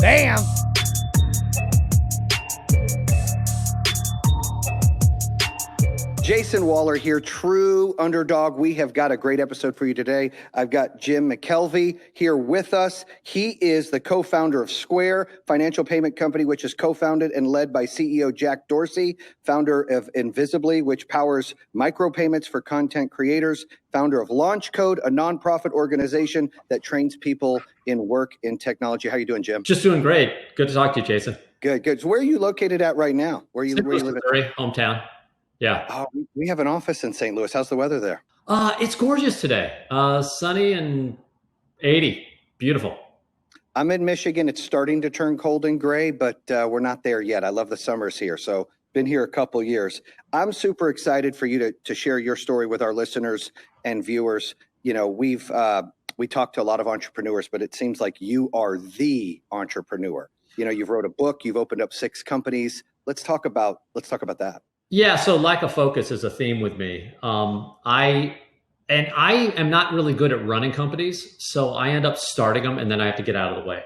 Bam! Jayson Waller here, true underdog. We have got a great episode for you today. I've got Jim McKelvey here with us. He is the co-founder of Square, financial payment company, which is co-founded and led by CEO Jack Dorsey, founder of Invisibly, which powers micropayments for content creators, founder of Launch Code, a nonprofit organization that trains people in work in technology. How are you doing, Jim? Just doing great. Good to talk to you, Jason. Good, good. So where are you located at right now? Where you live? Missouri, hometown. Yeah. Oh, we have an office in St. Louis. How's the weather there? It's gorgeous today. Sunny and 80. Beautiful. I'm in Michigan. It's starting to turn cold and gray, but we're not there yet. I love the summers here. So been here a couple years. I'm super excited for you to share your story with our listeners and viewers. You know, we talked to a lot of entrepreneurs, but it seems like you are the entrepreneur. You know, you've wrote a book, you've opened up 6 companies. Let's talk about that. Yeah, so lack of focus is a theme with me. I am not really good at running companies, so I end up starting them and then I have to get out of the way.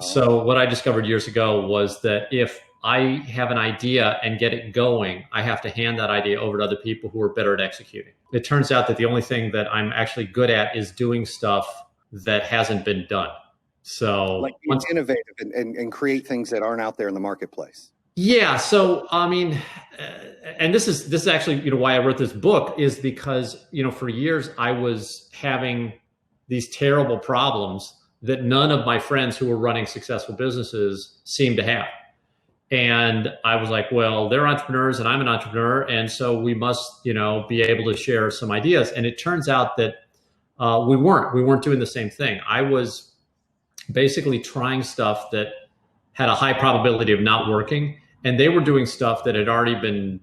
So what I discovered years ago was that if I have an idea and get it going, I have to hand that idea over to other people who are better at executing. It turns out that the only thing that I'm actually good at is doing stuff that hasn't been done. So like being innovative and create things that aren't out there in the marketplace. Yeah. So, I mean, and this is actually, why I wrote this book is because, for years I was having these terrible problems that none of my friends who were running successful businesses seemed to have. And I was like, well, they're entrepreneurs and I'm an entrepreneur. And so we must, be able to share some ideas. And it turns out that we weren't doing the same thing. I was basically trying stuff that had a high probability of not working. And they were doing stuff that had already been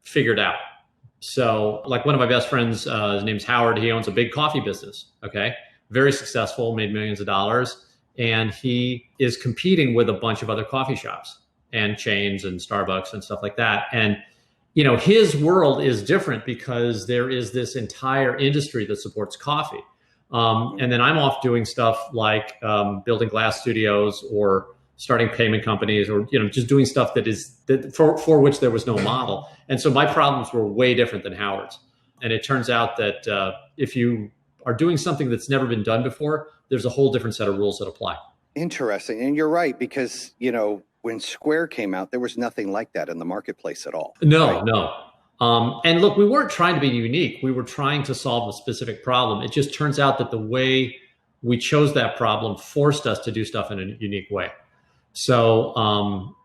figured out. So like one of my best friends, his name's Howard, he owns a big coffee business, okay? Very successful, made millions of dollars. And he is competing with a bunch of other coffee shops and chains and Starbucks and stuff like that. And, his world is different because there is this entire industry that supports coffee. And then I'm off doing stuff like building glass studios or starting payment companies or, just doing stuff for which there was no model. And so my problems were way different than Howard's. And it turns out that if you are doing something that's never been done before, there's a whole different set of rules that apply. Interesting. And you're right, because, when Square came out, there was nothing like that in the marketplace at all. No. And look, we weren't trying to be unique. We were trying to solve a specific problem. It just turns out that the way we chose that problem forced us to do stuff in a unique way. So,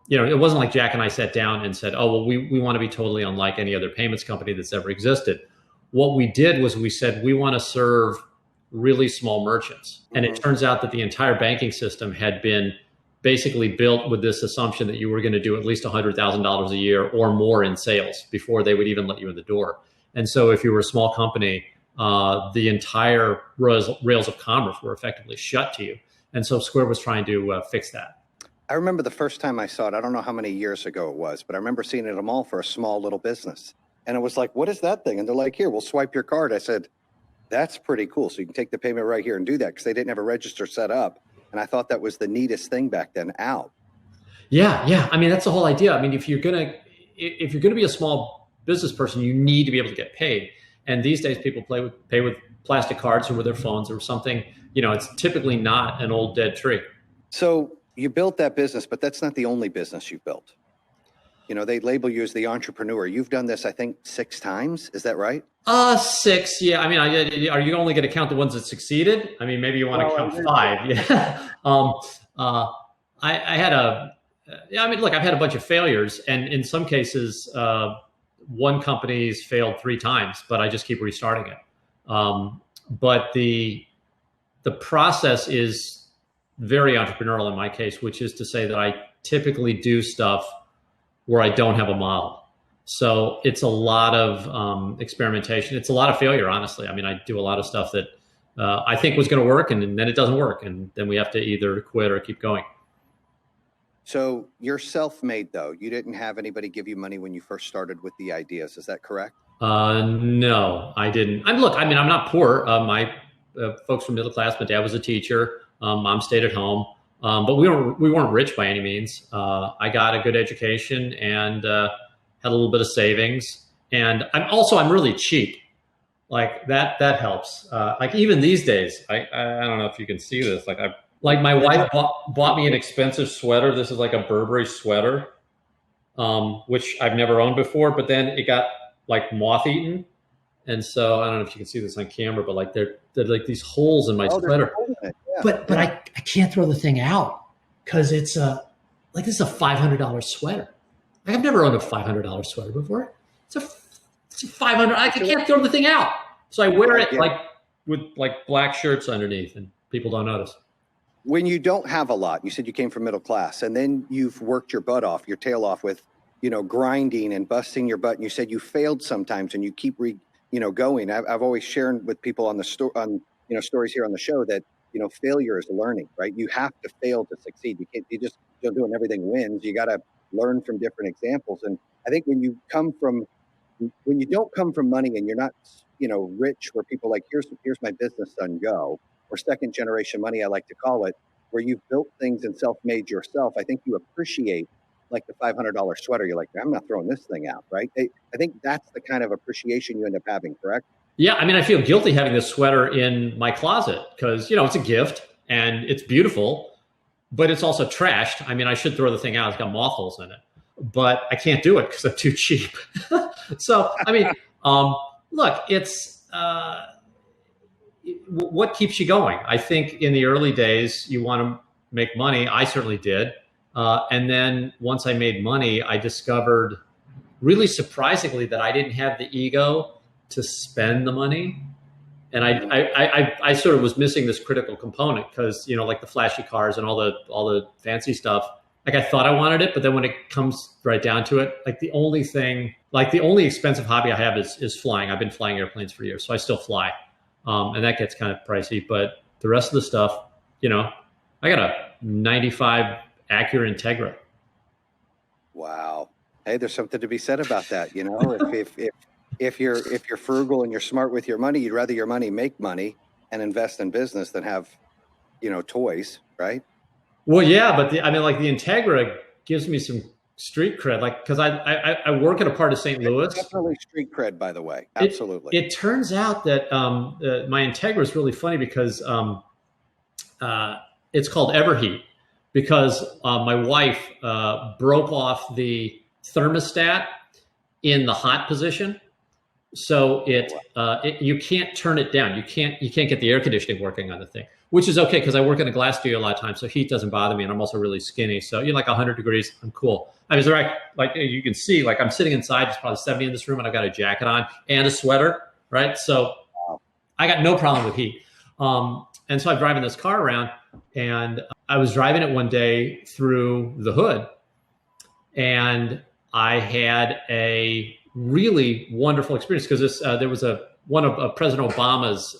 it wasn't like Jack and I sat down and said, oh, well, we want to be totally unlike any other payments company that's ever existed. What we did was we said, we want to serve really small merchants. And it turns out that the entire banking system had been basically built with this assumption that you were going to do at least $100,000 a year or more in sales before they would even let you in the door. And so if you were a small company, the entire rails of commerce were effectively shut to you. And so Square was trying to fix that. I remember the first time I saw it, I don't know how many years ago it was, but I remember seeing it at a mall for a small little business. And it was like, what is that thing? And they're like, here, we'll swipe your card. I said, that's pretty cool. So you can take the payment right here and do that, because they didn't have a register set up. And I thought that was the neatest thing back then out. Yeah. I mean, that's the whole idea. I mean, if you're gonna be a small business person, you need to be able to get paid. And these days people pay with plastic cards or with their phones or something. It's typically not an old dead tree. So you built that business, but that's not the only business you've built. They label you as the entrepreneur. You've done this, I think, 6 times. Is that right? 6. Yeah. I mean, are you only going to count the ones that succeeded? I mean, maybe you want to count 5. Yeah. I've had a bunch of failures, and in some cases, one company's failed 3 times, but I just keep restarting it. But the process is very entrepreneurial in my case, which is to say that I typically do stuff where I don't have a model. So it's a lot of experimentation. It's a lot of failure, honestly. I mean, I do a lot of stuff that I think was going to work, and then it doesn't work. And then we have to either quit or keep going. So you're self-made, though. You didn't have anybody give you money when you first started with the ideas. Is that correct? No, I didn't. I'm not poor. My folks from middle class. My dad was a teacher. Mom stayed at home. But we weren't rich by any means. I got a good education and had a little bit of savings. And I'm really cheap. Like that helps. Like even these days, I don't know if you can see this. Like my wife bought me an expensive sweater. This is like a Burberry sweater, which I've never owned before. But then it got like moth eaten, and so I don't know if you can see this on camera, but like they're like these holes in my sweater. Yeah. But I can't throw the thing out because it's like this is a $500 sweater. Like I've never owned a $500 sweater before. It's a $500. I can't throw the thing out, so I wear it like with like black shirts underneath, and people don't notice. When you don't have a lot, you said you came from middle class, and then you've worked your butt off, your tail off with, grinding and busting your butt. And you said you failed sometimes, and you keep going. I've always shared with people on the stories here on the show that failure is learning, right? You have to fail to succeed. You just doing everything wins. You got to learn from different examples. And I think when you don't come from money and you're not, rich, where people like, here's my business, son, go, or second generation money, I like to call it, where you've built things and self-made yourself. I think you appreciate like the $500 sweater. You're like, I'm not throwing this thing out, right? I think that's the kind of appreciation you end up having, correct? Yeah, I mean, I feel guilty having this sweater in my closet because, it's a gift and it's beautiful, but it's also trashed. I mean, I should throw the thing out. It's got moth holes in it, but I can't do it because I'm too cheap. So, I mean, look, it's what keeps you going. I think in the early days, you want to make money. I certainly did. And then once I made money, I discovered really surprisingly that I didn't have the ego to spend the money. And I sort of was missing this critical component because, like the flashy cars and all the fancy stuff, like I thought I wanted it, but then when it comes right down to it, like the only expensive hobby I have is flying. I've been flying airplanes for years, so I still fly. And that gets kind of pricey, but the rest of the stuff, I got a 95 Acura Integra. Wow. Hey, there's something to be said about that. If you're frugal and you're smart with your money, you'd rather your money make money and invest in business than have, toys, right? Well, yeah, but the Integra gives me some street cred, like, because I work at a part of St. Louis. Definitely street cred, by the way. Absolutely. It turns out that my Integra is really funny because it's called Everheat because my wife broke off the thermostat in the hot position. So you can't turn it down. You can't get the air conditioning working on the thing, which is okay because I work in a glass studio a lot of times, so heat doesn't bother me, and I'm also really skinny. So like 100 degrees, I'm cool. I mean, it's like you can see, like I'm sitting inside. It's probably 70 in this room, and I've got a jacket on and a sweater, right? So I got no problem with heat. And so I'm driving this car around, and I was driving it one day through the hood, and I had a really wonderful experience because there was one of President Obama's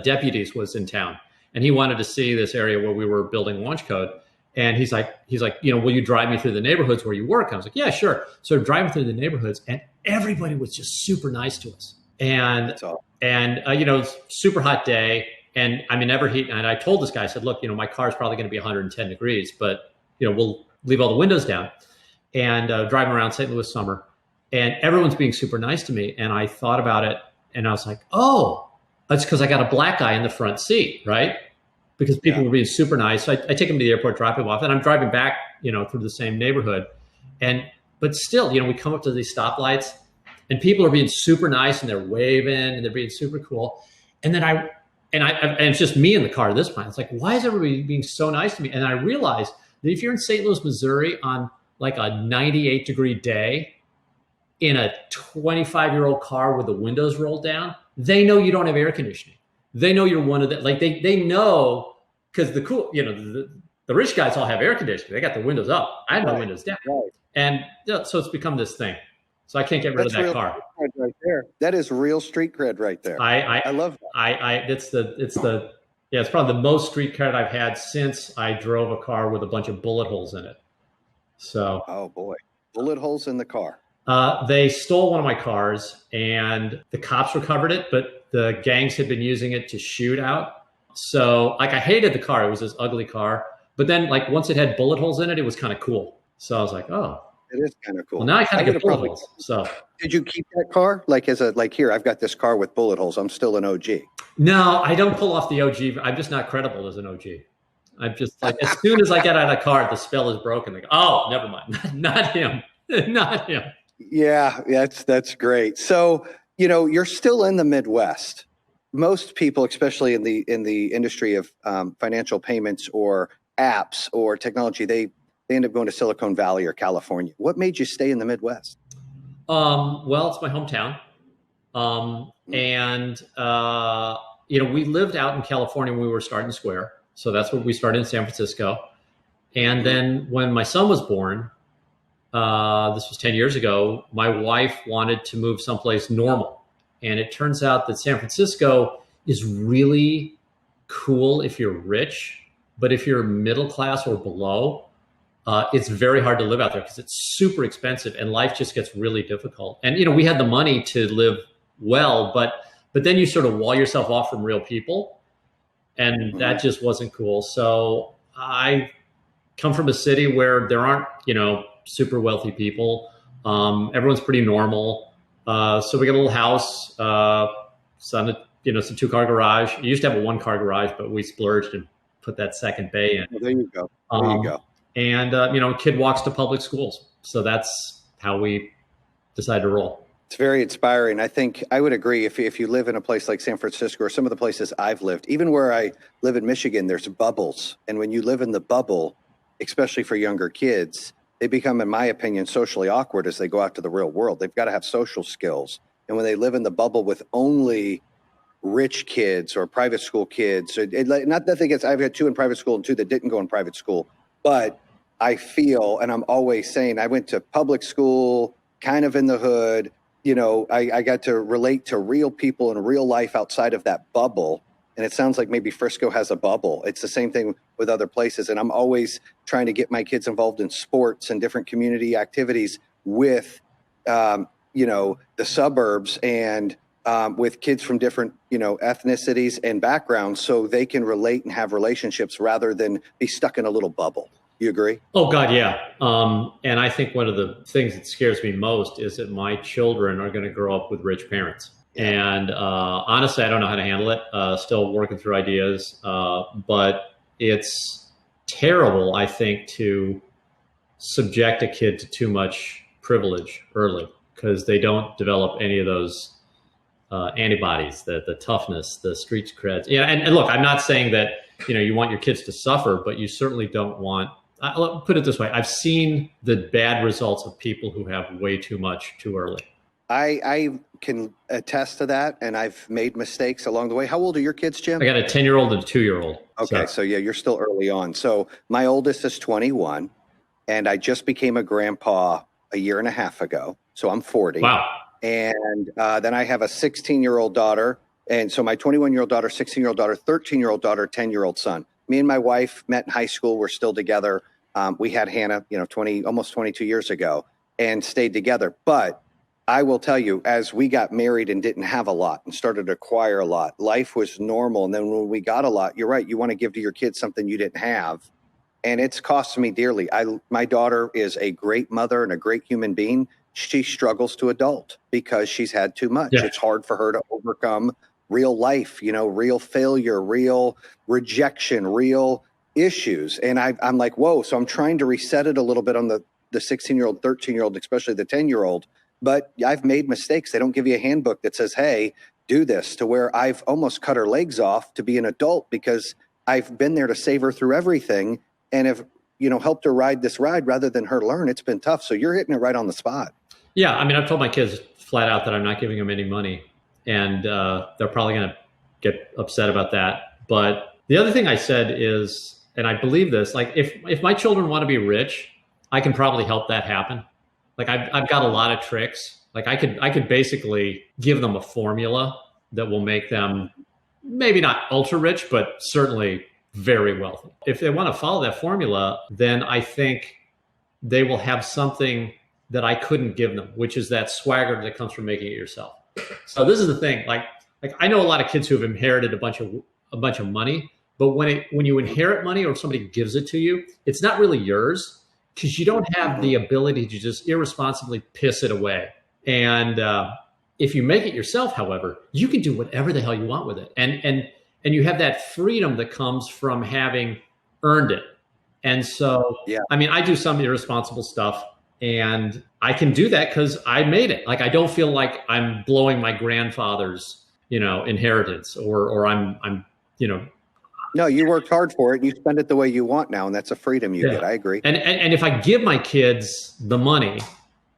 deputies was in town, and he wanted to see this area where we were building launch code. And he's like, will you drive me through the neighborhoods where you work? And I was like, yeah, sure. So driving through the neighborhoods, and everybody was just super nice to us. And super hot day, and I'm in Everheat. And I told this guy, I said, look, my car's probably going to be 110 degrees, but we'll leave all the windows down. And driving around St. Louis summer, and everyone's being super nice to me. And I thought about it, and I was like, oh, that's because I got a black guy in the front seat, right? Because people were being super nice. So I take him to the airport, drop him off, and I'm driving back, through the same neighborhood. But still, we come up to these stoplights, and people are being super nice, and they're waving, and they're being super cool. And then and it's just me in the car at this point. It's like, why is everybody being so nice to me? And I realized that if you're in St. Louis, Missouri on like a 98-degree day in a 25-year-old car with the windows rolled down, they know you don't have air conditioning. They know you're one of the, like they know, because the rich guys all have air conditioning. They got the windows up. I have the windows down. Right. And so it's become this thing. So I can't get rid of that car. Right there. That is real street cred right there. I love that. It's probably the most street cred I've had since I drove a car with a bunch of bullet holes in it. So. Oh boy, bullet holes in the car. They stole one of my cars, and the cops recovered it, but the gangs had been using it to shoot out So like I hated the car. It was this ugly car. But then like once it had bullet holes in it, it was kind of cool. So I was like, oh, It is kind of cool. well, now I kind of get bullet probably, holes. So did you keep that car? Like here, I've got this car with bullet holes. I'm still an OG. no, I don't pull off the OG. I'm just not credible as an OG. I'm just like, as soon as I get out of the car, the spell is broken. Like, oh, never mind. Not him. Not him. Yeah, that's great. So, you're still in the Midwest. Most people, especially in the industry of financial payments or apps or technology, they end up going to Silicon Valley or California. What made you stay in the Midwest? Well, it's my hometown. We lived out in California when we were starting Square. So that's where we started in San Francisco. And then when my son was born, this was 10 years ago, my wife wanted to move someplace normal. And it turns out that San Francisco is really cool if you're rich, but if you're middle class or below, it's very hard to live out there because it's super expensive and life just gets really difficult. And, we had the money to live well, but then you sort of wall yourself off from real people. And that just wasn't cool. So I come from a city where there aren't, super wealthy people. Everyone's pretty normal. So we got a little house, some 2-car garage. It used to have a 1-car garage, but we splurged and put that second bay in. Well, there you go. There you go. And, kid walks to public schools. So that's how we decided to roll. It's very inspiring. I think I would agree if you live in a place like San Francisco or some of the places I've lived, even where I live in Michigan, there's bubbles. And when you live in the bubble, especially for younger kids, they become, in my opinion, socially awkward as they go out to the real world. They've got to have social skills. And when they live in the bubble with only rich kids or private school kids, not that they get, I've had 2 in private school and 2 that didn't go in private school, but I feel, and I'm always saying, I went to public school, kind of in the hood. I got to relate to real people in real life outside of that bubble. And it sounds like maybe Frisco has a bubble. It's the same thing with other places. And I'm always trying to get my kids involved in sports and different community activities with, the suburbs and with kids from different, ethnicities and backgrounds so they can relate and have relationships rather than be stuck in a little bubble. You agree? Oh, God, yeah. And I think one of the things that scares me most is that my children are going to grow up with rich parents. And honestly, I don't know how to handle it. Still working through ideas. But it's terrible, I think, to subject a kid to too much privilege early because they don't develop any of those antibodies, the toughness, the street creds. Yeah, and look, I'm not saying that you want your kids to suffer, but you certainly don't want. I'll put it this way. I've seen the bad results of people who have way too much too early. I can attest to that, and I've made mistakes along the way. How old are your kids, Jim? I got a 10-year-old and a 2-year-old. Okay, so yeah, you're still early on. So my oldest is 21, and I just became a grandpa a year and a half ago. So I'm 40. Wow. And then I have a 16-year-old daughter. And so my 21-year-old daughter, 16-year-old daughter, 13-year-old daughter, 10-year-old son. Me and my wife met in high school. We're still together. We had Hannah, almost 22 years ago and stayed together. But I will tell you, as we got married and didn't have a lot and started to acquire a lot, life was normal. And then when we got a lot, you're right, you want to give to your kids something you didn't have. And it's cost me dearly. My daughter is a great mother and a great human being. She struggles to adult because she's had too much. Yeah. It's hard for her to overcome real life, real failure, real rejection, real issues. And I'm like, whoa. So I'm trying to reset it a little bit on the 16-year-old, 13-year-old, especially the 10-year-old. But I've made mistakes. They don't give you a handbook that says, hey, do this, to where I've almost cut her legs off to be an adult because I've been there to save her through everything and have, helped her ride this ride rather than her learn. It's been tough. So you're hitting it right on the spot. Yeah. I mean, I've told my kids flat out that I'm not giving them any money, and they're probably going to get upset about that. But the other thing I said is, and I believe this, like if my children want to be rich, I can probably help that happen. Like I've got a lot of tricks. Like I could basically give them a formula that will make them maybe not ultra rich, but certainly very wealthy. If they want to follow that formula, then I think they will have something that I couldn't give them, which is that swagger that comes from making it yourself. So this is the thing. Like I know a lot of kids who have inherited a bunch of a bunch of money. But when you inherit money or if somebody gives it to you, it's not really yours because you don't have the ability to just irresponsibly piss it away. And if you make it yourself, however, you can do whatever the hell you want with it. And you have that freedom that comes from having earned it. And so, I mean, I do some irresponsible stuff and I can do that because I made it. Like, I don't feel like I'm blowing my grandfather's, inheritance or I'm. No, you worked hard for it and you spend it the way you want now. And that's a freedom you get. I agree. And if I give my kids the money,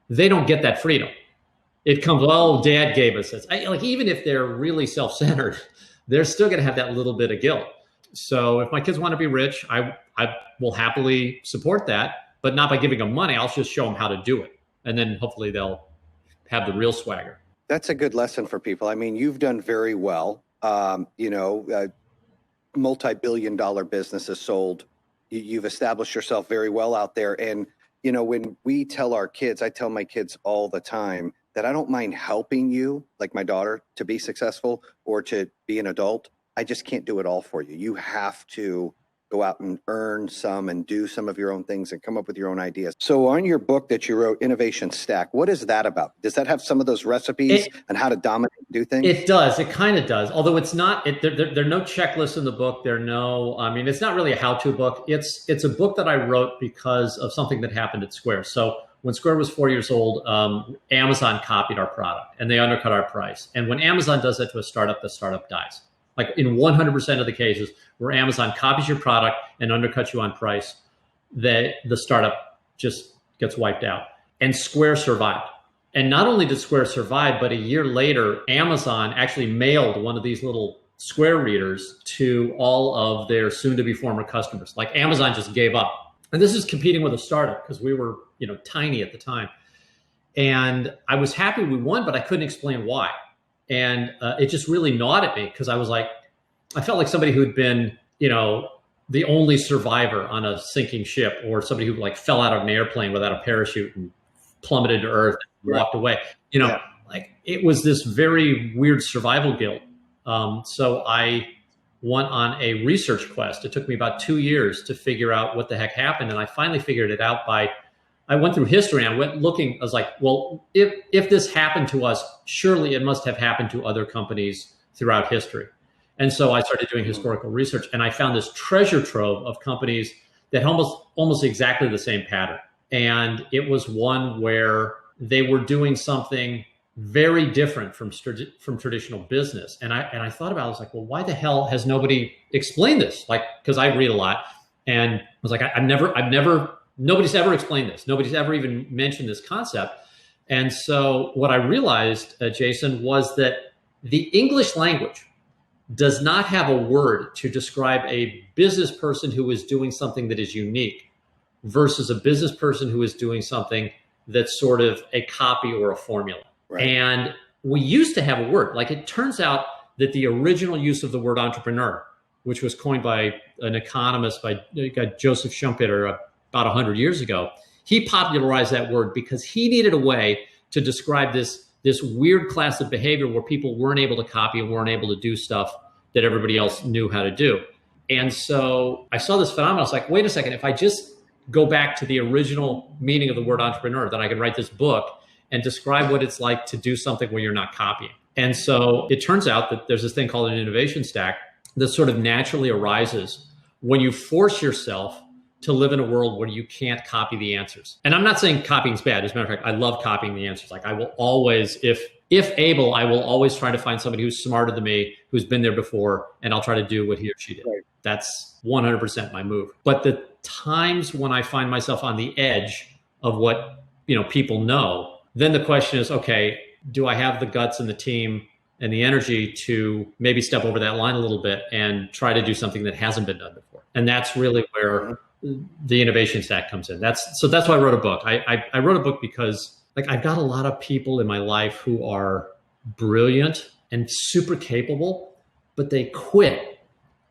they don't get that freedom. It comes, oh, dad gave us this. Like, even if they're really self-centered, they're still going to have that little bit of guilt. So if my kids want to be rich, I will happily support that, but not by giving them money. I'll just show them how to do it. And then hopefully they'll have the real swagger. That's a good lesson for people. I mean, you've done very well. Multi-billion-dollar businesses sold. You've established yourself very well out there. And, when we tell our kids, I tell my kids all the time that I don't mind helping you, like my daughter, to be successful or to be an adult. I just can't do it all for you. You have to go out and earn some and do some of your own things and come up with your own ideas. So on your book that you wrote, Innovation Stack, what is that about? Does that have some of those recipes and how to dominate and do things? It does. It kind of does. Although it's not, there are no checklists in the book. It's not really a how-to book. It's a book that I wrote because of something that happened at Square. So when Square was 4 years old, Amazon copied our product and they undercut our price. And when Amazon does that to a startup, the startup dies. Like in 100% of the cases where Amazon copies your product and undercuts you on price, the startup just gets wiped out. And Square survived. And not only did Square survive, but a year later, Amazon actually mailed one of these little Square readers to all of their soon-to-be former customers. Like, Amazon just gave up. And this is competing with a startup because we were, tiny at the time. And I was happy we won, but I couldn't explain why. And it just really gnawed at me because I was like, I felt like somebody who'd been, the only survivor on a sinking ship, or somebody who like fell out of an airplane without a parachute and plummeted to earth and walked away. Like, it was this very weird survival guilt. So I went on a research quest. It took me about 2 years to figure out what the heck happened. And I finally figured it out I went through history and I went looking. I was like, well, if this happened to us, surely it must have happened to other companies throughout history. And so I started doing historical research, and I found this treasure trove of companies that almost exactly the same pattern. And it was one where they were doing something very different from traditional business. And I thought about it, I was like, well, why the hell has nobody explained this? Like, because I read a lot, and I was like, nobody's ever explained this. Nobody's ever even mentioned this concept. And so what I realized, Jayson, was that the English language does not have a word to describe a business person who is doing something that is unique versus a business person who is doing something that's sort of a copy or a formula. Right. And we used to have a word. Like, it turns out that the original use of the word entrepreneur, which was coined by an economist, by Joseph Schumpeter, about 100 years ago, he popularized that word because he needed a way to describe this weird class of behavior where people weren't able to copy and weren't able to do stuff that everybody else knew how to do. And so I saw this phenomenon. I was like, wait a second, if I just go back to the original meaning of the word entrepreneur, then I can write this book and describe what it's like to do something where you're not copying. And so it turns out that there's this thing called an innovation stack that sort of naturally arises when you force yourself to live in a world where you can't copy the answers. And I'm not saying copying is bad. As a matter of fact, I love copying the answers. Like, I will always, if able, I will always try to find somebody who's smarter than me, who's been there before, and I'll try to do what he or she did. Right. That's 100% my move. But the times when I find myself on the edge of what, people know, then the question is, okay, do I have the guts and the team and the energy to maybe step over that line a little bit and try to do something that hasn't been done before? And that's really where the innovation stack comes in. That's why I wrote a book. I wrote a book because, like, I've got a lot of people in my life who are brilliant and super capable, but they quit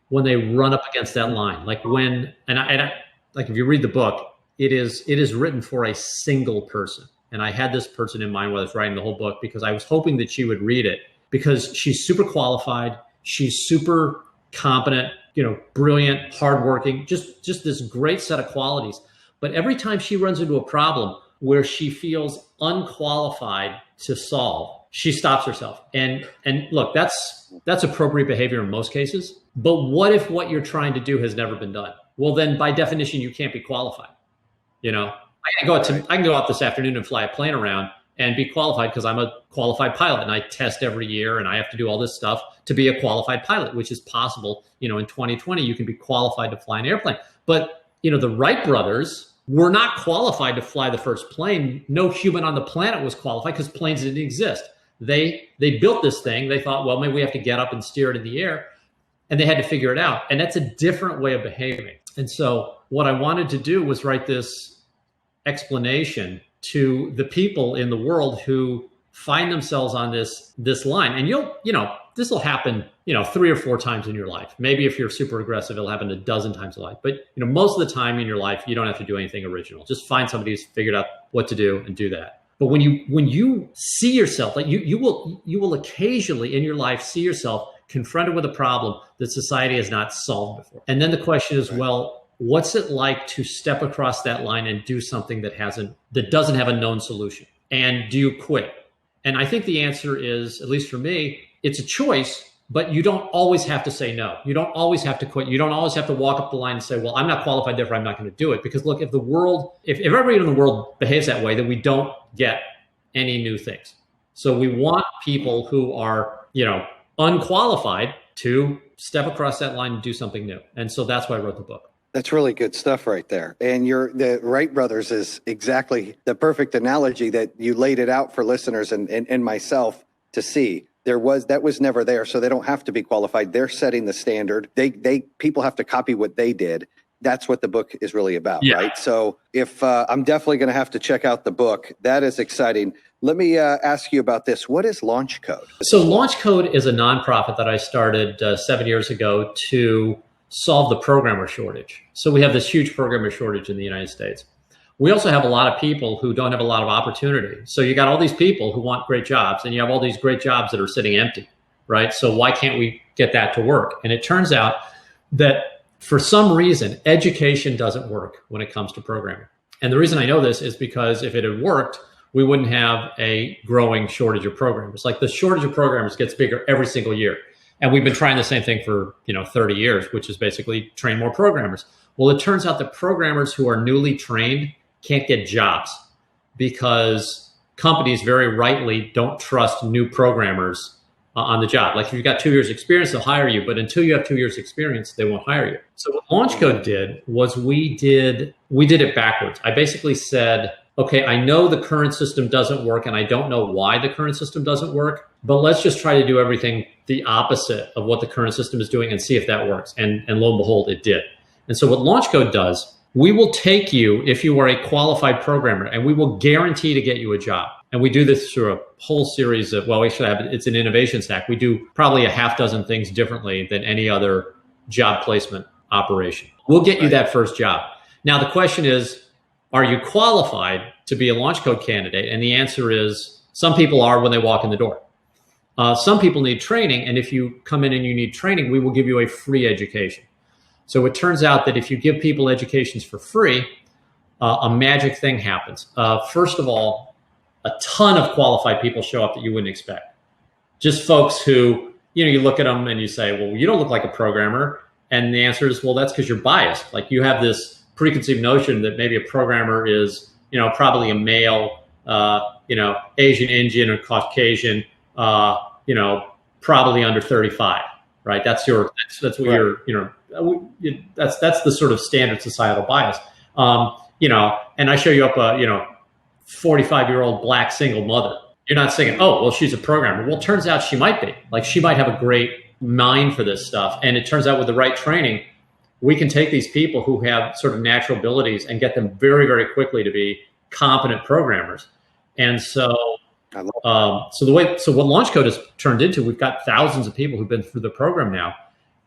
when they run up against that line. Like, like, if you read the book, it is written for a single person. And I had this person in mind when I was writing the whole book because I was hoping that she would read it because she's super qualified. She's super competent, brilliant, hardworking, just this great set of qualities. But every time she runs into a problem where she feels unqualified to solve, she stops herself. And look, that's appropriate behavior in most cases. But what if what you're trying to do has never been done? Well, then by definition, you can't be qualified. I can go out this afternoon and fly a plane around and be qualified because I'm a qualified pilot, and I test every year, and I have to do all this stuff to be a qualified pilot, which is possible. In 2020, you can be qualified to fly an airplane. But, the Wright brothers were not qualified to fly the first plane. No human on the planet was qualified because planes didn't exist. They built this thing. They thought, well, maybe we have to get up and steer it in the air, and they had to figure it out. And that's a different way of behaving. And so what I wanted to do was write this explanation to the people in the world who find themselves on this line. And this will happen, 3 or 4 times in your life. Maybe if you're super aggressive, it'll happen a dozen times in life. But most of the time in your life, you don't have to do anything original. Just find somebody who's figured out what to do and do that. But when you see yourself, like you will occasionally in your life see yourself confronted with a problem that society has not solved before. And then the question is, well, what's it like to step across that line and do something that doesn't have a known solution? And do you quit? And I think the answer is, at least for me, it's a choice, but you don't always have to say no. You don't always have to quit. You don't always have to walk up the line and say, well, I'm not qualified, therefore I'm not going to do it. Because look, if everybody in the world behaves that way, then we don't get any new things. So we want people who are, unqualified to step across that line and do something new. And so that's why I wrote the book. That's really good stuff right there. And the Wright brothers is exactly the perfect analogy that you laid it out for listeners and myself to see. That was never there. So they don't have to be qualified. They're setting the standard. People have to copy what they did. That's what the book is really about, right? So if I'm definitely going to have to check out the book. That is exciting. Let me ask you about this. What is Launch Code? So Launch Code is a nonprofit that I started 7 years ago to solve the programmer shortage. So we have this huge programmer shortage in the United States. We also have a lot of people who don't have a lot of opportunity. So you got all these people who want great jobs, and you have all these great jobs that are sitting empty, right? So why can't we get that to work? And it turns out that for some reason, education doesn't work when it comes to programming. And the reason I know this is because if it had worked, we wouldn't have a growing shortage of programmers. Like the shortage of programmers gets bigger every single year. And we've been trying the same thing for 30 years, which is basically train more programmers. Well, it turns out that programmers who are newly trained can't get jobs because companies very rightly don't trust new programmers on the job. Like if you've got 2 years experience, they'll hire you, but until you have 2 years experience, they won't hire you. So what Launch Code did was we did it backwards. I basically said, okay, I know the current system doesn't work and I don't know why the current system doesn't work, but let's just try to do everything the opposite of what the current system is doing and see if that works. And lo and behold, it did. And so what Launch Code does, we will take you if you are a qualified programmer and we will guarantee to get you a job. And we do this through a whole series of, it's an innovation stack. We do probably a half dozen things differently than any other job placement operation. We'll get you that first job. Now, the question is, are you qualified to be a Launch Code candidate? And the answer is some people are when they walk in the door. Some people need training. And if you come in and you need training, we will give you a free education. So it turns out that if you give people educations for free, a magic thing happens. First of all, a ton of qualified people show up that you wouldn't expect. Just folks who, you look at them and you say, well, you don't look like a programmer. And the answer is, well, that's because you're biased. Like you have this preconceived notion that maybe a programmer is, probably a male, Asian, Indian, or Caucasian, probably under 35, right? That's what right. That's the sort of standard societal bias. And I show you up a, 45-year-old black single mother. You're not saying, oh, well, she's a programmer. Well, it turns out she might be. Like she might have a great mind for this stuff. And it turns out with the right training, we can take these people who have sort of natural abilities and get them very, very quickly to be competent programmers. And so, what Launch Code has turned into, we've got thousands of people who've been through the program now,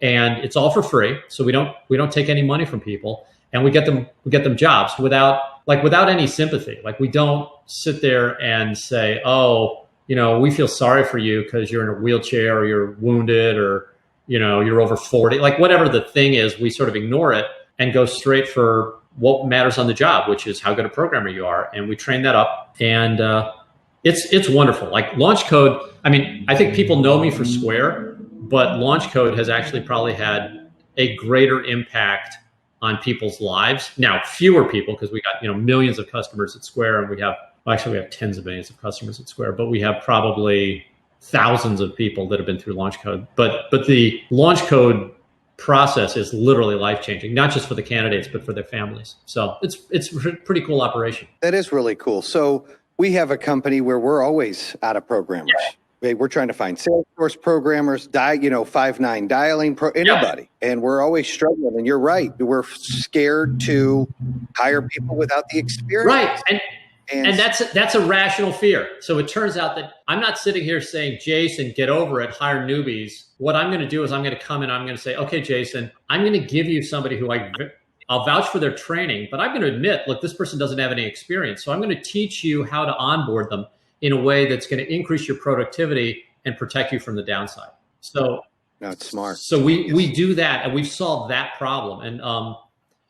and it's all for free. So we don't take any money from people, and we get them jobs without any sympathy. Like we don't sit there and say, oh, we feel sorry for you because you're in a wheelchair or you're wounded or you're over 40, like whatever the thing is, we sort of ignore it and go straight for what matters on the job, which is how good a programmer you are. And we train that up, and it's wonderful. Like launch code, I mean, I think people know me for Square, but launch code has actually probably had a greater impact on people's lives. Now, fewer people, because we got, millions of customers at Square, and we have tens of millions of customers at Square, but we have probably thousands of people that have been through launch code. But the launch code process is literally life-changing, not just for the candidates, but for their families. So it's a pretty cool operation. That is really cool. So we have a company where we're always out of programmers. Yeah. We're trying to find Salesforce programmers, 5.9 dialing, anybody. Yeah. And we're always struggling. And you're right. We're scared to hire people without the experience. Right. And that's a rational fear. So it turns out that I'm not sitting here saying, Jason, get over it, hire newbies. What I'm going to do is I'm going to come in, I'm going to say, okay, Jason, I'm going to give you somebody who I'll vouch for their training, but I'm going to admit, look, this person doesn't have any experience. So I'm going to teach you how to onboard them in a way that's going to increase your productivity and protect you from the downside. So no, it's smart. So we do that, and we've solved that problem. And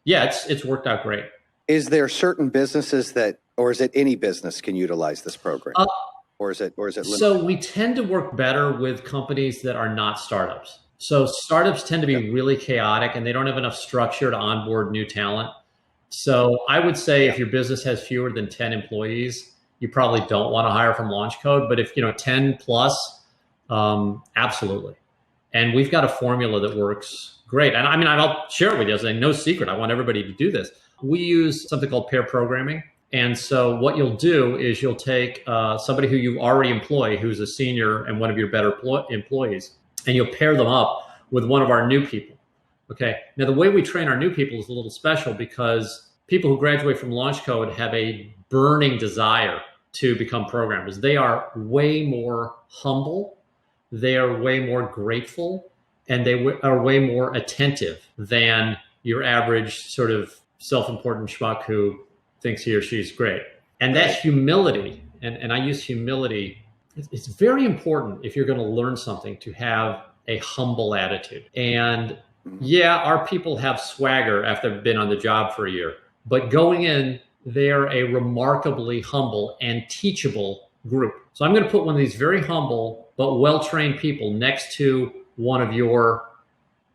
it's worked out great. Is there certain businesses or is it any business can utilize this program? Or is it limited? So we tend to work better with companies that are not startups. So startups tend to be really chaotic, and they don't have enough structure to onboard new talent. So I would say if your business has fewer than 10 employees, you probably don't want to hire from Launch Code. But if 10 plus, absolutely. And we've got a formula that works great. And I mean, I'll share it with you. It's no secret. I want everybody to do this. We use something called pair programming. And so what you'll do is you'll take somebody who you already employ, who's a senior and one of your better employees, and you'll pair them up with one of our new people. Okay. Now, the way we train our new people is a little special because people who graduate from Launch Code have a burning desire to become programmers. They are way more humble. They are way more grateful, and they are way more attentive than your average sort of self-important schmuck who thinks he or she's great. And that humility, and I use humility, it's very important if you're going to learn something to have a humble attitude. And yeah, our people have swagger after they've been on the job for a year, but going in, they're a remarkably humble and teachable group. So I'm going to put one of these very humble but well-trained people next to one of your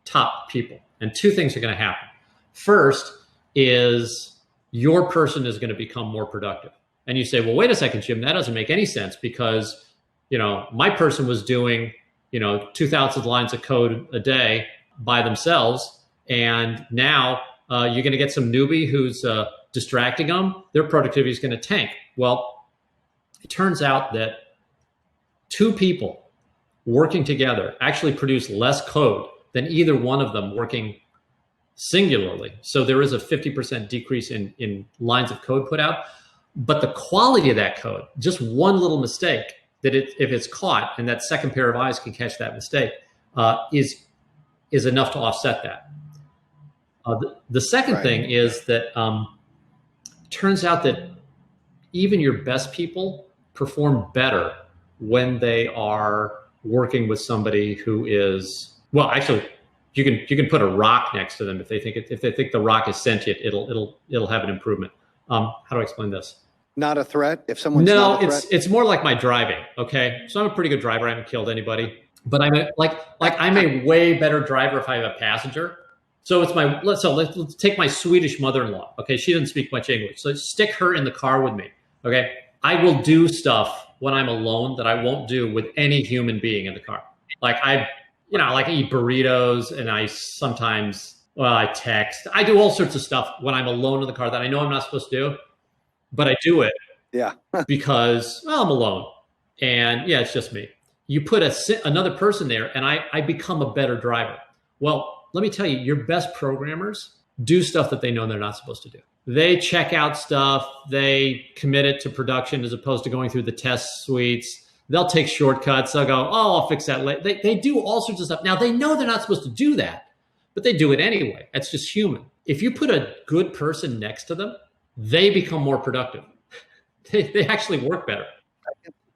top people. And two things are going to happen. First is your person is going to become more productive. And you say, well, wait a second, Jim, that doesn't make any sense because, my person was doing, 2,000 lines of code a day by themselves. And now you're going to get some newbie who's distracting them. Their productivity is going to tank. Well, it turns out that two people working together actually produce less code than either one of them working singularly. So there is a 50% decrease in lines of code put out, but the quality of that code, just one little mistake that if it's caught and that second pair of eyes can catch that mistake, is enough to offset that. The second thing is that turns out that even your best people perform better when they are working with somebody who is, well, actually, you can put a rock next to them if they think the rock is sentient, it'll have an improvement. How do I explain this? Not a threat. If someone's not a threat? it's more like my driving. Okay, so I'm a pretty good driver. I haven't killed anybody, but I'm a way better driver if I have a passenger. So let's take my Swedish mother-in-law. Okay, she doesn't speak much English, so stick her in the car with me. Okay, I will do stuff when I'm alone that I won't do with any human being in the car. Like I eat burritos, and I text. I do all sorts of stuff when I'm alone in the car that I know I'm not supposed to do, but I do it. Yeah. Because, well, I'm alone. And yeah, it's just me. You put another person there, and I become a better driver. Well, let me tell you, your best programmers do stuff that they know they're not supposed to do. They check out stuff. They commit it to production as opposed to going through the test suites. They'll take shortcuts. They'll go, oh, I'll fix that later. They do all sorts of stuff. Now, they know they're not supposed to do that, but they do it anyway. That's just human. If you put a good person next to them, they become more productive. They actually work better.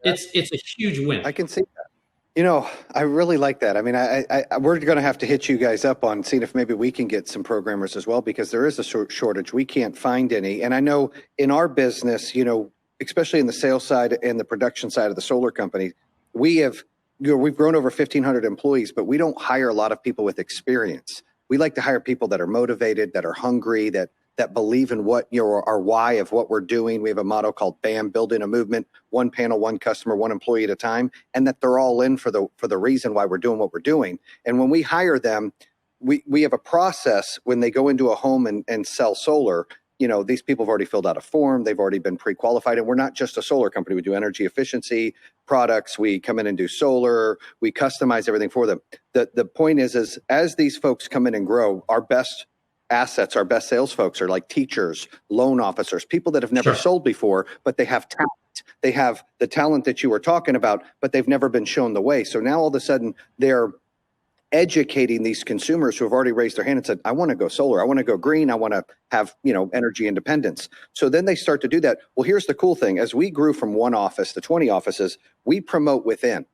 It's a huge win. I can see that. I really like that. I mean, we're going to have to hit you guys up on seeing if maybe we can get some programmers as well, because there is a shortage. We can't find any. And I know in our business, especially in the sales side and the production side of the solar company, we've grown over 1,500 employees, but we don't hire a lot of people with experience. We like to hire people that are motivated, that are hungry, that believe in what our why of what we're doing. We have a motto called BAM, building a movement, one panel, one customer, one employee at a time, and that they're all in for the reason why we're doing what we're doing. And when we hire them, we have a process when they go into a home and sell solar. These people have already filled out a form. They've already been pre-qualified. And we're not just a solar company. We do energy efficiency products. We come in and do solar. We customize everything for them. The point is as these folks come in and grow, our best assets, our best sales folks are like teachers, loan officers, people that have never sold before, but they have talent. They have the talent that you were talking about, but they've never been shown the way. So now all of a sudden they're educating these consumers who have already raised their hand and said, I want to go solar. I want to go green. I want to have, energy independence. So then they start to do that. Well, here's the cool thing. As we grew from one office to 20 offices, we promote within.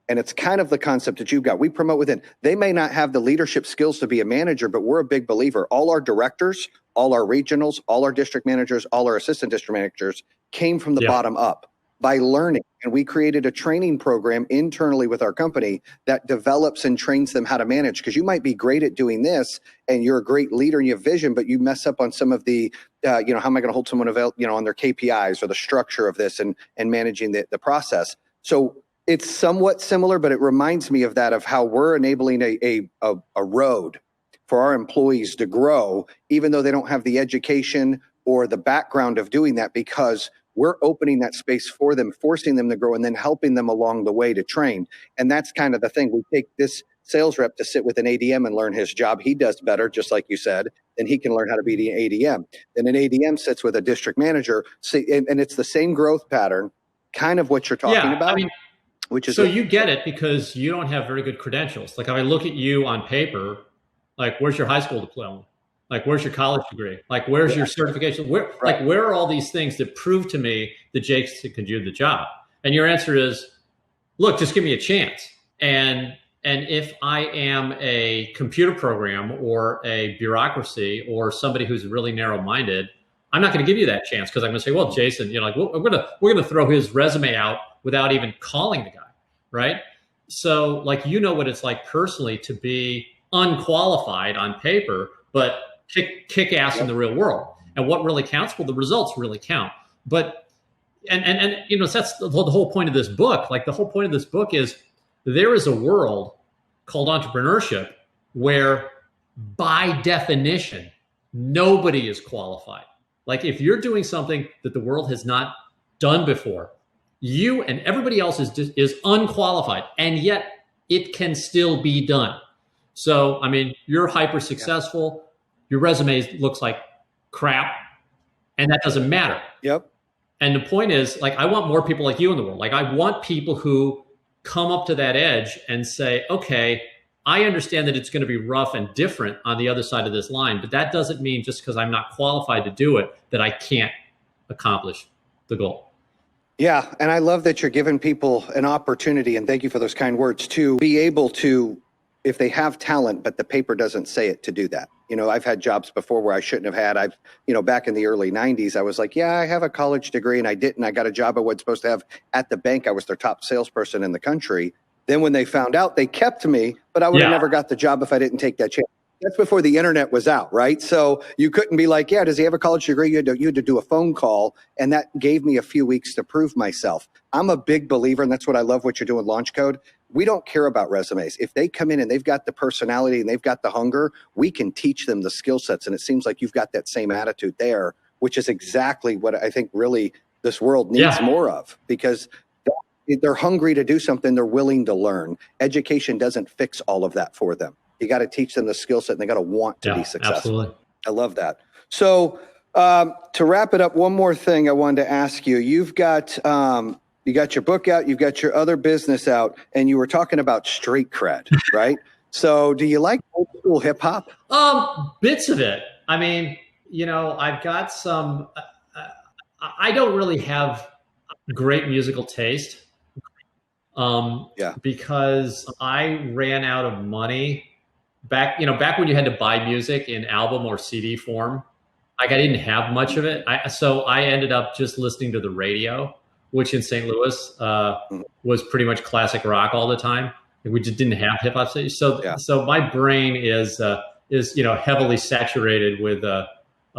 And it's kind of the concept that you've got. We promote within. They may not have the leadership skills to be a manager, but we're a big believer. All our directors, all our regionals, all our district managers, all our assistant district managers came from the bottom up by learning. And we created a training program internally with our company that develops and trains them how to manage. Because you might be great at doing this and you're a great leader and you have vision, but you mess up on some of the, how am I going to hold someone on their KPIs or the structure of this and managing the process. So it's somewhat similar, but it reminds me of that, of how we're enabling a road for our employees to grow, even though they don't have the education or the background of doing that, because we're opening that space for them, forcing them to grow, and then helping them along the way to train. And that's kind of the thing. We take this sales rep to sit with an ADM and learn his job. He does better, just like you said, then he can learn how to be an ADM. Then an ADM sits with a district manager, and it's the same growth pattern, kind of what you're talking about. I mean, you get it because you don't have very good credentials. Like if I look at you on paper, like where's your high school diploma? Like where's your college degree? Like where's your certification? Where are all these things that prove to me that Jayson can do the job? And your answer is, look, just give me a chance. And if I am a computer program or a bureaucracy or somebody who's really narrow-minded, I'm not going to give you that chance, because I'm going to say, well, Jayson, we're going to throw his resume out without even calling the guy, right? So like, what it's like personally to be unqualified on paper, but kick ass in the real world. And what really counts? Well, the results really count. But and that's the whole point of this book. Like the whole point of this book is there is a world called entrepreneurship where by definition nobody is qualified. Like if you're doing something that the world has not done before, you and everybody else is unqualified, and yet it can still be done. So, I mean, you're hyper successful. Your resume looks like crap, and that doesn't matter. Yep. And the point is, like, I want more people like you in the world. Like, I want people who come up to that edge and say, okay, I understand that it's going to be rough and different on the other side of this line, but that doesn't mean just because I'm not qualified to do it that I can't accomplish the goal. Yeah. And I love that you're giving people an opportunity, and thank you for those kind words, to be able to, if they have talent, but the paper doesn't say it, to do that. I've had jobs before where I shouldn't have had. Back in the early 90s, I was like, yeah, I have a college degree, and I didn't. I got a job I wasn't supposed to have at the bank. I was their top salesperson in the country. Then when they found out, they kept me, but I would have never got the job if I didn't take that chance. That's before the internet was out, right? So you couldn't be like, yeah, does he have a college degree? You had to do a phone call, and that gave me a few weeks to prove myself. I'm a big believer, and that's what I love what you're doing, Launch Code. We don't care about resumes. If they come in and they've got the personality and they've got the hunger, we can teach them the skill sets. And it seems like you've got that same attitude there, which is exactly what I think really this world needs more of, because they're hungry to do something. They're willing to learn. Education doesn't fix all of that for them. You got to teach them the skill set, and they got to want to be successful. Absolutely. I love that. So to wrap it up, one more thing I wanted to ask you. You got your book out, you've got your other business out, and you were talking about street cred, right? So do you like old school hip hop? Bits of it. I mean, I've got some, I don't really have great musical taste. because I ran out of money back when you had to buy music in album or CD form. Like I didn't have much of it. So I ended up just listening to the radio, which in St. Louis was pretty much classic rock all the time. We just didn't have hip hop stations. So my brain is heavily saturated with a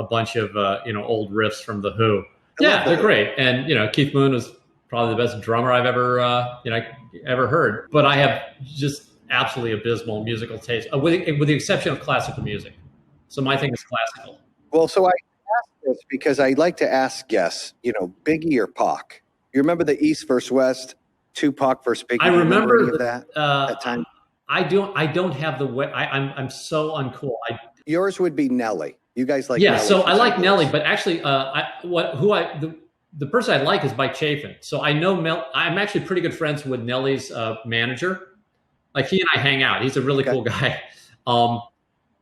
bunch of old riffs from the Who. Yeah, they're great. And Keith Moon was probably the best drummer I've ever heard. But I have just absolutely abysmal musical taste, with the exception of classical music. So my thing is classical. Well, so I ask this because I like to ask guests, Biggie or Pac. You remember the East versus West, Tupac versus Biggie? I remember any of that time. I don't have the way. I'm so uncool. Yours would be Nelly. You guys like? Yeah, Nelly so I like Nelly, but actually, the person I like is Mike Chafin. So I know I'm actually pretty good friends with Nelly's manager. Like he and I hang out. He's a really cool guy.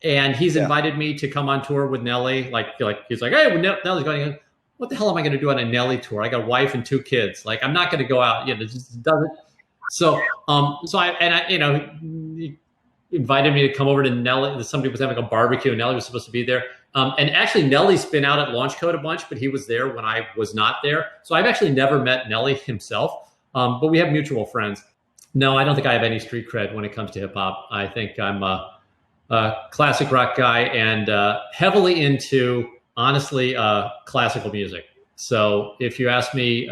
And he's invited me to come on tour with Nelly. Like he's like, hey, Nelly's going. What the hell am I going to do on a Nelly tour? I got a wife and 2 kids. Like I'm not going to go out. It just doesn't. So he invited me to come over to Nelly. Somebody was having a barbecue, and Nelly was supposed to be there. And actually, Nelly's been out at Launch Code a bunch, but he was there when I was not there. So I've actually never met Nelly himself, but we have mutual friends. No, I don't think I have any street cred when it comes to hip hop. I think I'm a classic rock guy and heavily into, honestly, classical music. So if you ask me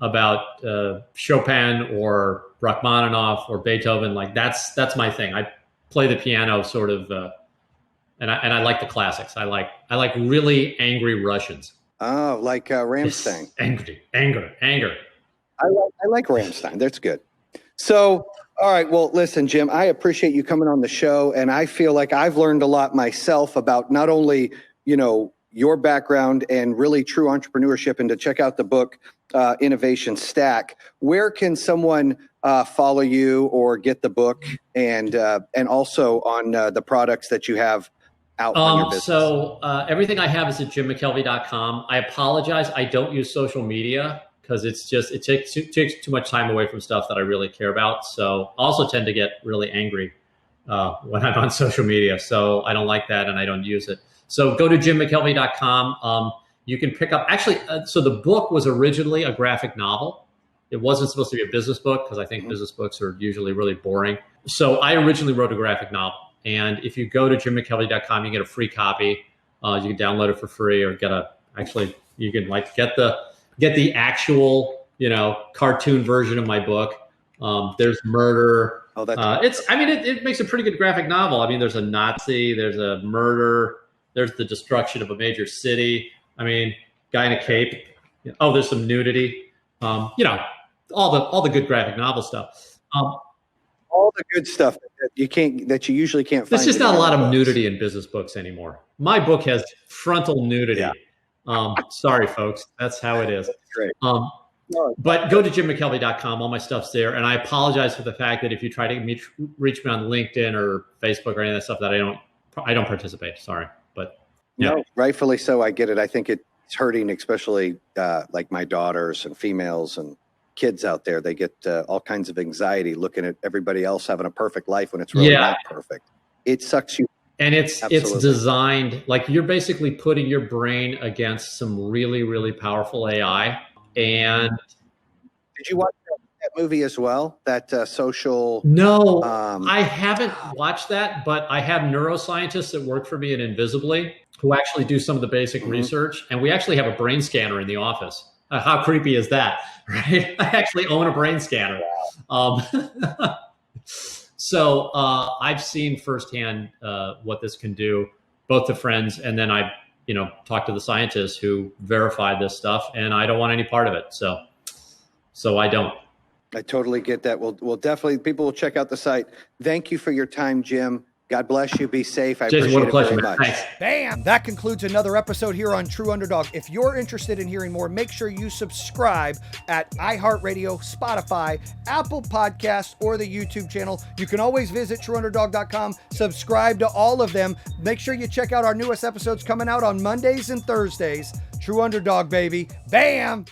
about Chopin or Rachmaninoff or Beethoven, like that's my thing. I play the piano sort of, and I like the classics. I like really angry Russians. Oh, like Rammstein. Anger. I like Rammstein. That's good. So, all right. Well, listen, Jim, I appreciate you coming on the show, and I feel like I've learned a lot myself about not only, your background and really true entrepreneurship, and to check out the book, Innovation Stack. Where can someone follow you or get the book, and also on the products that you have out on your business? So everything I have is at jimmckelvey.com. I apologize. I don't use social media because it takes too much time away from stuff that I really care about. So I also tend to get really angry when I'm on social media. So I don't like that and I don't use it. So go to jimmckelvey.com. You can pick up, actually, so the book was originally a graphic novel. It wasn't supposed to be a business book because I think business books are usually really boring. So I originally wrote a graphic novel. And if you go to jimmckelvey.com, you get a free copy. You can download it for free, or you can get the actual, cartoon version of my book. There's murder. Oh, it makes a pretty good graphic novel. I mean, there's a Nazi, there's a murder, there's the destruction of a major city. I mean, guy in a cape. Oh, there's some nudity. All the good graphic novel stuff. All the good stuff that you usually can't find. There's just not a lot of nudity in business books anymore. My book has frontal nudity. Yeah. Sorry, folks. That's how it is. That's great. But go to jimmckelvey.com. All my stuff's there. And I apologize for the fact that if you try to reach me on LinkedIn or Facebook or any of that stuff, that I don't participate. Sorry. But no, rightfully so. I get it. I think it's hurting, especially like my daughters and females and kids out there. They get all kinds of anxiety looking at everybody else having a perfect life when it's really not perfect. It sucks you. And it's designed, like you're basically putting your brain against some really, really powerful AI. And did you watch that movie as well? That social? No, I haven't watched that, but I have neuroscientists that work for me at Invisibly who actually do some of the basic research. And we actually have a brain scanner in the office. How creepy is that, right? I actually own a brain scanner. So I've seen firsthand what this can do, both to friends, and then I, talked to the scientists who verified this stuff, and I don't want any part of it. So I don't. I totally get that. We'll definitely, people will check out the site. Thank you for your time, Jim. God bless you. Be safe. I Jayson, appreciate what a it pleasure, very much. Thanks. Bam! That concludes another episode here on True Underdog. If you're interested in hearing more, make sure you subscribe at iHeartRadio, Spotify, Apple Podcasts, or the YouTube channel. You can always visit TrueUnderdog.com, subscribe to all of them. Make sure you check out our newest episodes coming out on Mondays and Thursdays. True Underdog, baby. Bam!